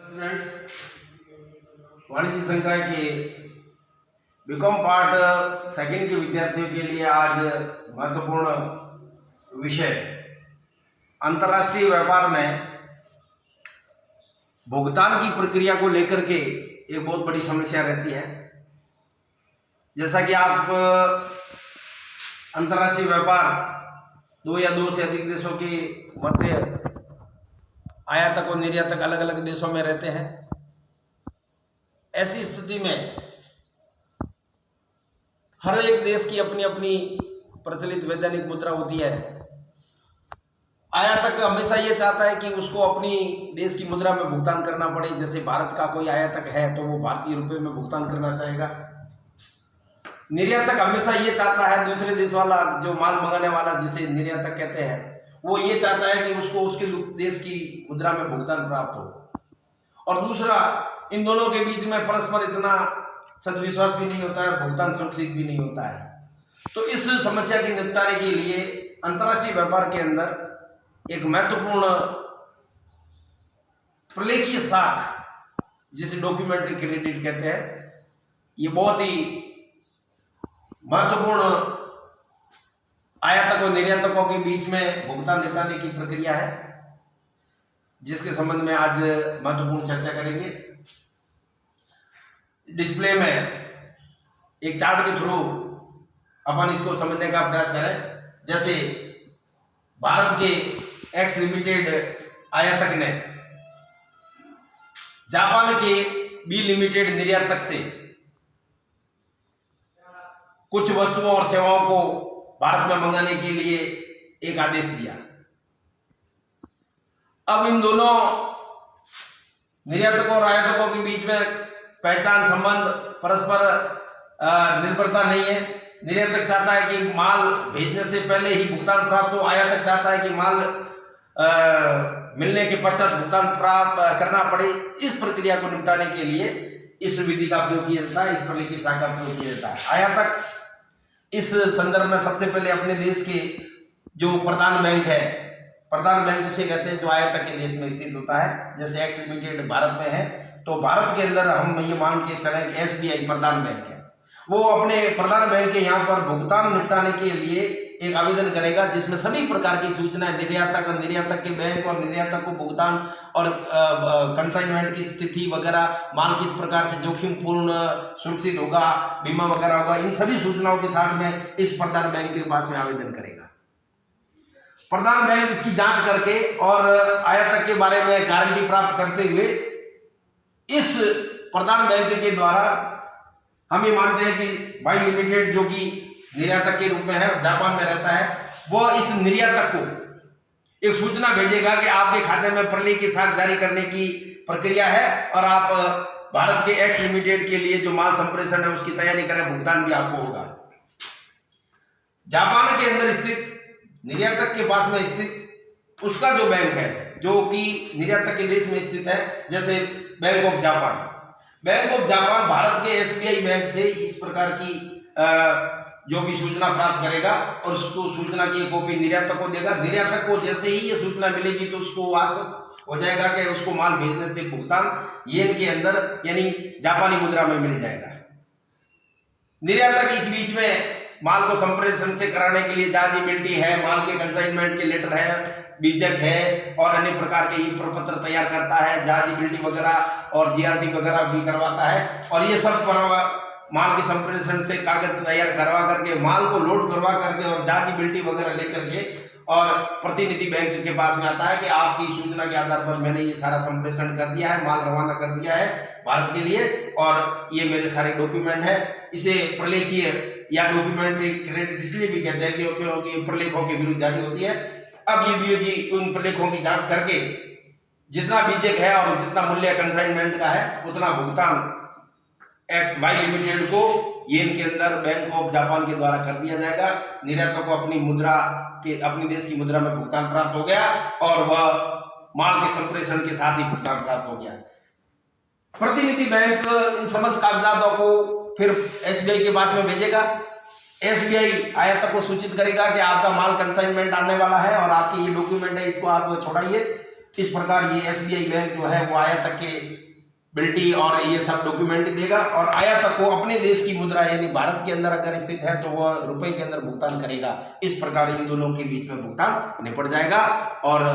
Students, वाणिज्य संकाय के बीकॉम पार्ट सेकंड के विद्यार्थियों के लिए आज महत्वपूर्ण विषय अंतर्राष्ट्रीय व्यापार में भुगतान की प्रक्रिया को लेकर के एक बहुत बड़ी समस्या रहती है। जैसा कि आप अंतर्राष्ट्रीय व्यापार दो या दो से अधिक देशों के मध्य आयातक और निर्यातक अलग अलग देशों में रहते हैं। ऐसी स्थिति में हर एक देश की अपनी अपनी प्रचलित वैधानिक मुद्रा होती है। आयातक हमेशा ये चाहता है कि उसको अपनी देश की मुद्रा में भुगतान करना पड़े। जैसे भारत का कोई आयातक है तो वो भारतीय रुपए में भुगतान करना चाहेगा। निर्यातक हमेशा ये चाहता है, दूसरे देश वाला जो माल मंगाने वाला जिसे निर्यातक कहते हैं, वो ये चाहता है कि उसको उसके देश की मुद्रा में भुगतान प्राप्त हो। और दूसरा, इन दोनों के बीच में परस्पर इतना सद्विश्वास भी नहीं होता है, भुगतान सुरक्षित भी नहीं होता है। तो इस समस्या के निपटारे के लिए अंतर्राष्ट्रीय व्यापार के अंदर एक महत्वपूर्ण प्रलेखीय साख, जिसे डॉक्यूमेंट्री क्रेडिट कहते हैं, ये बहुत ही महत्वपूर्ण आयातक और निर्यातकों के बीच में भुगतान निपटाने की प्रक्रिया है, जिसके संबंध में आज महत्वपूर्ण चर्चा करेंगे। डिस्प्ले में एक चार्ट के थ्रू अपन इसको समझने का प्रयास करें। जैसे भारत के एक्स लिमिटेड आयातक ने जापान के बी लिमिटेड निर्यातक से कुछ वस्तुओं और सेवाओं को भारत में मंगाने के लिए एक आदेश दिया। अब इन दोनों निर्यातकों और आयातकों के बीच में पहचान संबंध परस्पर निर्भरता नहीं है। निर्यातक चाहता है कि माल भेजने से पहले ही भुगतान प्राप्त हो, आयातक चाहता है कि माल मिलने के पश्चात भुगतान प्राप्त करना पड़े। इस प्रक्रिया को निपटाने के लिए इस विधि का प्रयोग किया जाता है, इस प्रलेखीय साख का प्रयोग किया जाता है। आयातक इस संदर्भ में सबसे पहले अपने देश के जो प्रधान बैंक है, प्रधान बैंक उसे कहते हैं जो आयातक के देश में स्थित होता है। जैसे एक्स लिमिटेड भारत में है तो भारत के अंदर हम ये मान के चलें कि SBI प्रधान बैंक है। वो अपने प्रधान बैंक के यहाँ पर भुगतान निपटाने के लिए एक आवेदन करेगा, जिसमें सभी प्रकार की सूचनाएं निर्यातक और निर्यातक के बैंक और निर्यातक को भुगतान और कंसाइनमेंट की स्थिति वगैरह, माल किस प्रकार से जोखिम पूर्ण सुरक्षित होगा, बीमा वगैरह होगा, इन सभी सूचनाओं के साथ में इस प्रधान बैंक के पास में आवेदन करेगा। प्रधान बैंक इसकी जांच करके और आयातक के बारे में गारंटी प्राप्त करते हुए इस प्रधान बैंक के द्वारा हम ये मानते हैं कि बाई लिमिटेड जो कि निर्यातक के रूप में है, जापान में रहता है, वो इस निर्यातक को एक सूचना भेजेगा कि आपके खाते में प्रलेखीय साख जारी करने की प्रक्रिया है और आप भारत के एक्स लिमिटेड के लिए जो माल संप्रेषण है उसकी तैयारी करें, भुगतान भी आपको होगा। जापान के अंदर स्थित निर्यातक के पास में स्थित उसका जो बैंक है जो कि निर्यातक के देश में स्थित है, जैसे bank of Japan, bank of Japan Bharat के SBI बैंक से इस प्रकार की जो भी सूचना प्राप्त करेगा और उसको सूचना की एक कॉपी निर्यातक को देगा। निर्यातक को जैसे ही ये सूचना मिलेगी तो उसको आश्वस्त हो जाएगा कि उसको माल भेजने से भुगतान येन के अंदर यानी जापानी मुद्रा में मिल जाएगा। निर्यातक इस बीच में माल को संप्रेषण से कराने के लिए जहाजिबिलिटी है, माल के कंसाइनमेंट के लेटर है, बीजक है और अन्य प्रकार के ई प्रपत्र तैयार करता है, जहाजिबिलिटी वगैरह और GRT वगैरह भी करवाता है। और ये सब माल के संप्रेषण से कागज तैयार करवा करके, माल को लोड करवा करके और जहाजिबिलिटी वगैरह लेकर के और प्रतिनिधि बैंक के पास में आता है कि आपकी सूचना के आधार पर मैंने ये सारा संप्रेषण कर दिया है, माल रवाना कर दिया है भारत के लिए और ये मेरे सारे डॉक्यूमेंट है। इसे प्रलेखीय या डॉक्यूमेंट्री क्रेडिट इसलिए भी कहते हैं क्योंकि प्रलेखों के विरुद्ध जारी होती है। अब ये BOG उन प्रलेखों की जांच करके जितना बीजक है और जितना मूल्य कंसाइनमेंट का है उतना भुगतान बाई लिमिटेड को येन के अंदर बैंक ऑफ जापान के द्वारा कर दिया जाएगा। निर्यातक को अपनी मुद्रा के अपनी देश की मुद्रा में भुगतान प्राप्त हो गया और वह माल के संप्रेषण के साथ ही भुगतान प्राप्त हो गया। प्रतिनिधि बैंक इन समस्त कागजातों को फिर SBI के पास में भेजेगा। SBI आयातक को सूचित करेगा कि आपका माल कंसाइनमेंट आने वाला है और आपके ये डॉक्यूमेंट है, इसको आप छोड़ाइए। इस प्रकार ये एसबीआई बैंक जो है वो आयातक के बिल्टी और ये सब डॉक्यूमेंट देगा और आयातक को अपने देश की मुद्रा यानी भारत के अंदर अगर स्थित है तो वह रुपए के अंदर भुगतान करेगा। इस प्रकार इन दोनों के बीच में भुगतान निपट जाएगा और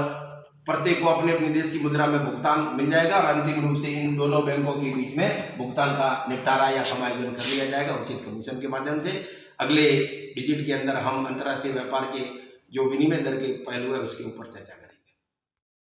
प्रत्येक को अपने अपने देश की मुद्रा में भुगतान मिल जाएगा और अंतिम रूप से इन दोनों बैंकों के बीच में भुगतान का निपटारा या समायोजन कर लिया जाएगा उचित कमीशन के माध्यम से। अगले विजिट के अंदर हम अंतर्राष्ट्रीय व्यापार के जो विनिमय दर के पहलू है उसके ऊपर चर्चा करेंगे।